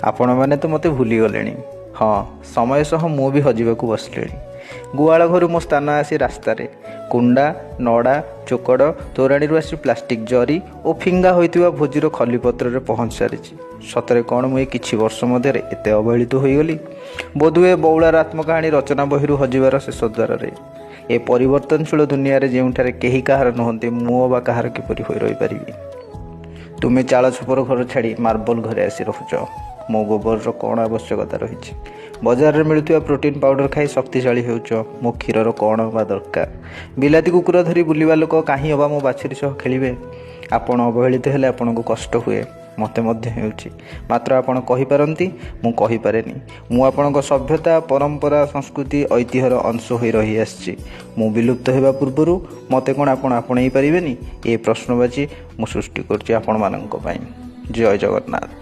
ଆପଣମାନେ ତ ମୋତେ ଭୁଲିଗଲେଣି। ହଁ, ସମୟ ସହ ମୁଁ ବି ହଜିବାକୁ ବସିଲିଣି। ଗୁହାଳ ଘରୁ ମୋ ସ୍ଥାନ ଆସି ରାସ୍ତାରେ। କୁଣ୍ଡା, ନଡ଼ା, ଚୋକଡ଼, ତୋରାଣୀରୁ ଆସି ପ୍ଲାଷ୍ଟିକ ଜରି ଓ ଫିଙ୍ଗା ହୋଇଥିବା ଭୋଜିର ଖଲିପତ୍ରରେ ପହଞ୍ଚି ସାରିଛି। ସତରେ କ'ଣ ମୁଁ ଏ କିଛି ବର୍ଷ ମଧ୍ୟରେ ଏତେ ଅବହେଳିତ ହୋଇଗଲି? ବୋଧହୁଏ ବଉଳାର ଆତ୍ମକାହାଣୀ ରଚନା ବହିରୁ ହଜିବାର ଶେଷ ଦ୍ୱାରରେ। ଏ ପରିବର୍ତ୍ତନଶୀଳ ଦୁନିଆରେ ଯେଉଁଠାରେ କେହି କାହାର ନୁହନ୍ତି, ମୁଁ ଅବା କାହାର କିପରି ହୋଇ ରହିପାରିବି? ତୁମେ ଚାଳ ଛପର ଘର ଛାଡ଼ି ମାର୍ବଲ ଘରେ ଆସି ରହୁଛ। ମୋ ଗୋବରର କ'ଣ ଆବଶ୍ୟକତା ରହିଛି? ବଜାରରେ ମିଳୁଥିବା ପ୍ରୋଟିନ୍ ପାଉଡ଼ର ଖାଇ ଶକ୍ତିଶାଳୀ ହେଉଛ। ମୋ କ୍ଷୀରର କ'ଣ ବା ଦରକାର? ବିଲାତି କୁକୁର ଧରି ବୁଲିବା ଲୋକ କାହିଁ ଅବା ମୋ ବାଛୁରୀ ସହ ଖେଳିବେ? ଆପଣ ଅବହେଳିତ ହେଲେ ଆପଣଙ୍କୁ କଷ୍ଟ ହୁଏ, ମୋତେ ମଧ୍ୟ ହେଉଛି। ମାତ୍ର ଆପଣ କହିପାରନ୍ତି, ମୁଁ କହିପାରେନି। ମୁଁ ଆପଣଙ୍କ ସଭ୍ୟତା, ପରମ୍ପରା, ସଂସ୍କୃତି, ଐତିହ୍ୟର ଅଂଶ ହୋଇ ରହିଆସିଛି। ମୁଁ ବିଲୁପ୍ତ ହେବା ପୂର୍ବରୁ ମୋତେ କ'ଣ ଆପଣ ଆପଣେଇ ପାରିବେନି? ଏ ପ୍ରଶ୍ନବାଚୀ ମୁଁ ସୃଷ୍ଟି କରୁଛି ଆପଣମାନଙ୍କ ପାଇଁ। ଜୟ ଜଗନ୍ନାଥ।